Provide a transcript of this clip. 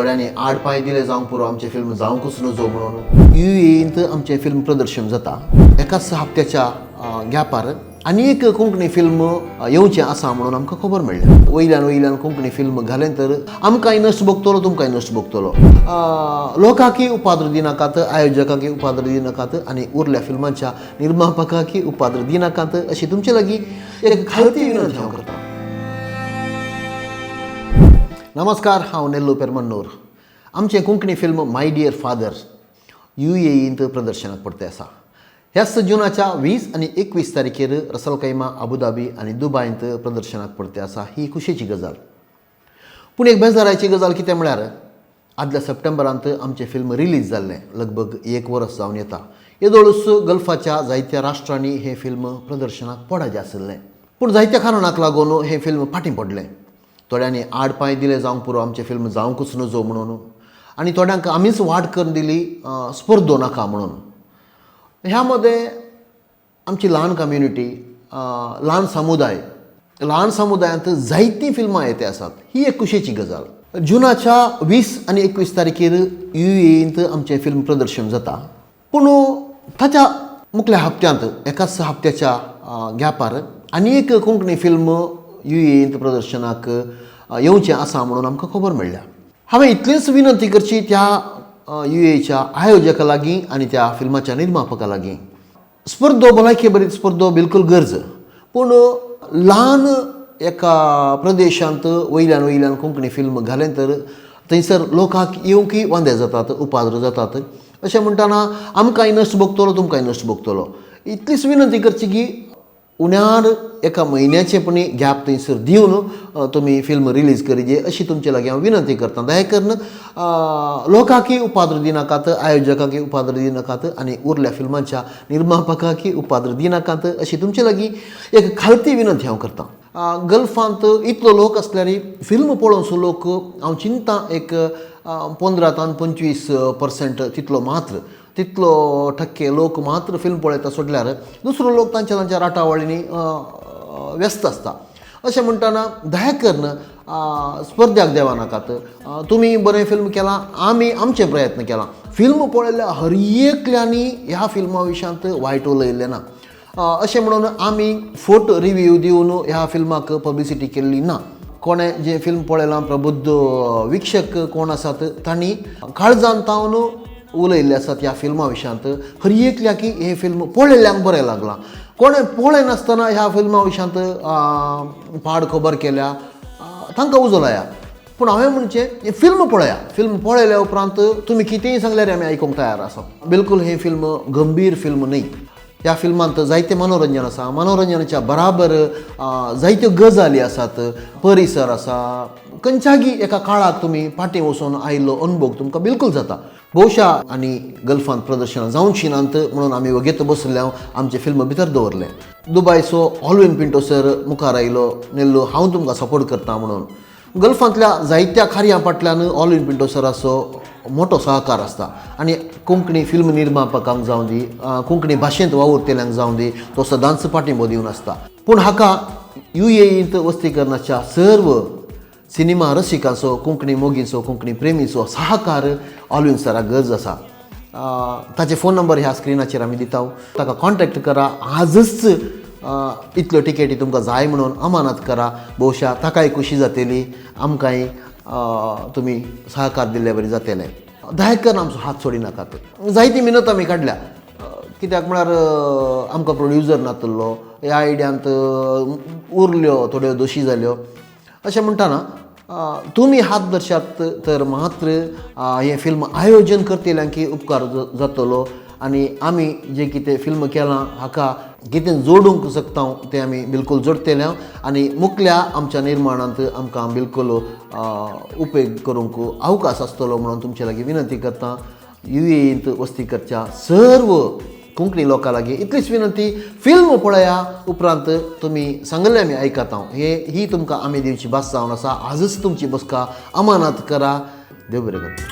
थोड्यांनी आड पांय दिले जावंक पुरो आमचे फिल्म जावंकूच नजो म्हणून UAEंत आमचे फिल्म प्रदर्शन जाता। एकाच हप्त्याच्या गॅपार आनी एक कोंकणी फिल्म येवचें आसा म्हणून आमकां खबर मेळ्ळें। वयल्यान कोंकणी फिल्म घालें तर आमकांय नश्ट भोगतलो तुमकांय नश्ट भोगतलो। लोकांकी उपाद्र दिनाकात, आयोजकांकी उपाद्र दिनाकात आनी उरल्या फिल्मांच्या निर्मापकांकी उपाद्र दिनाकात अशी तुमचे लागीं एक खालती विनंती हांव करतां। नमस्कार, हांव नेल्लो पेरमन्नूर। आमचें कोंकणी फिल्म माय डियर फादर UAEंत प्रदर्शनाक पडटें आसा। ह्याच जुनाच्या 20 आनी 21 तारखेर रसल कैमा, अबुधाबी आनी दुबयंत प्रदर्शनाक पडटें आसा। ही खुशेची गजाल। पूण एक बेजाराची गजाल कितें म्हळ्यार आदल्या सप्टेंबरांत आमचें फिल्म रिलीज जाल्लें, लगभग 1 वर्स जावन येता। येदोळूच गल्फाच्या जायत्या राष्ट्रांनी हें फिल्म प्रदर्शनाक पडचें आशिल्लें, पूण जायत्या कारणाक लागून हें फिल्म फाटीं पडलें। थोड्यांनी आड पांय दिले जावंक पुरो आमचें फिल्म जावंकूच नजो म्हणून, आनी थोड्यांक आमीच वाट करून दिली स्पर्धो नाका म्हणून। ह्या मध्ये आमची ल्हान कम्युनिटी, ल्हान समुदायांत जायतीं फिल्मां येते आसात। ही एक खुशेची गजाल। जुनाच्या 20 आनी 21 तारखेर UAEंत आमचें फिल्म प्रदर्शन जाता, पूण ताच्या मुखल्या हप्त्यांत एकाच हप्त्याच्या गॅपार आनी एक कोंकणी फिल्म UAEंत प्रदर्शनाक येवचें आसा म्हणून आमकां खबर मेळ्ळ्या। हांवें इतलीच विनंती करची त्या UAEच्या आयोजका लागीं आनी त्या फिल्माच्या निर्मापका लागीं, स्पर्धो भलायके बरी स्पर्धो बिलकुल गरज, पूण ल्हान एका प्रदेशांत वयल्यान कोंकणी फिल्म घालें तर थंयसर लोकांक येवंकी वांदे जातात, उपाद्र जातात। अशें म्हणटाना आमकांय नश्ट भोगतलो तुमकांय नश्ट भोगतलो। इतलीच विनंती करची की उण्यार एका म्हयन्याचेपणी गॅप थंयसर दिवन तुमी फिल्म रिलीज करीजे अशी तुमचे लागीं हांव विनंती करतां। दया करून लोकांकी उपाद्र दिनाकात, आयोजकांकी उपाद्र दिनाकात आनी उरल्या फिल्मांच्या निर्मापकांकी उपाद्र दिनाकात अशी तुमचे लागीं एक खालती विनंती हांव करतां। गल्फांत इतलो लोक आसल्यार फिल्म पळोवन सुद्दां लोक हांव चिंतां एक 15 ते 25% तितलो टक्के लोक मात्र फिल्म पळयता सोडल्यार दुसरो लोक तांच्या राटावळींनी व्यस्त आसता। अशें म्हणटाना दया करून स्पर्ध्याक देवा नाकात। तुमी बरें फिल्म केलां, आमी आमचे प्रयत्न केला। फिल्म पळयल्या हर एकल्यांनी ह्या फिल्मा विशयांत वायट उलयल्लें ना। अशें म्हणून आमी फोट रिव्यू दिवन ह्या फिल्माक पब्लिसिटी केल्ली ना। कोणें जें फिल्म पळयलां, प्रबुद्ध विक्षक कोण आसात तांणी काळजान तावन उलयल्ले आसात ह्या फिल्मा विशयांत। हर एकल्याक हें फिल्म पळयल्ल्यांक बरें लागलां। कोणें पळय नासतना ह्या फिल्मा विशयांत पाड खबर केल्या तांकां उजो लाया। पूण हांवें म्हणचें हें फिल्म पळया। फिल्म पळयल्या उपरांत तुमी कितेंय सांगल्यार आमी आयकूंक तयार आसा। बिलकुल हें फिल्म गंभीर फिल्म न्ही। ह्या फिल्मांत जायतें मनोरंजन आसा। मनोरंजनाच्या बराबर जायत्यो गजाली आसात, परिसर आसा। खंयच्याय एका काळाक तुमी फाटीं वचून आयिल्लो अनुभव तुमकां बिलकुल जाता। भोवशा आनी गल्फांत प्रदर्शनां जावंची नात म्हणून आमी वगेत बसल्या आमचें फिल्म भितर दवरलें। दुबयचो ऑल्विन पिंटो सर मुखार आयलो, नेल्लो हांव तुमकां सपोर्ट करतां म्हणून। गल्फांतल्या जायत्या कार्यां फाटल्यान ऑल्विन पिंटो सराचो मोठो सहकार आसता। आनी कोंकणी फिल्म निर्मापकांक जावं दी, कोंकणी भाशेंत वावुरतेल्यांक जावं दी, तो सदांच पाठिंबो दिवन आसता। पूण हाका UAEंत वस्तीकरणाच्या सर्व सिनेमा रसिकांचो, कोंकणी मोगीचो, कोंकणी प्रेमीचो सहकार ऑल्विन सराक गरज आसा। ताचे फोन नंबर ह्या स्क्रिनाचेर आमी दिता। ताका कॉन्टॅक्ट करा। आजच इतल्यो टिकेटी तुमकां जाय म्हणून अमानत करा। भोवशा ताकाय खुशी जातली, आमकांय तुमी सहकार दिल्ले बरें जातलें। दया करून आमचो हात सोडी नाकात। जायती मिनत आमी काडल्या, कित्याक म्हळ्यार आमकां प्रोड्युसर नातलो, ह्या आयडियांत उरल्यो थोड्यो दोशी जाल्यो। अशें म्हणटाना तुमी हात धरशात तर मात्र हें फिल्म आयोजन करतल्यांकी उपकार जातलो। आनी आमी जें कितें फिल्म केलां हाका कितें जोडूंक शकता तें आमी बिलकुल जोडटले। आनी मुखल्या आमच्या निर्माणांत आमकां बिलकुल उपेग करूंक अवकाश आसतलो म्हणून तुमचे लागीं विनंती करतां। UAEंत वस्ती करच्या सर्व कोंकणी लोकां लागीं इतलीच विनंती, फिल्म पळया उपरांत तुमी सांगलें आमी आयकता। ही तुमकां आमी दिवची भास जावन आसा। आजच तुमची बसका अमानत करा। देव बरें करूं।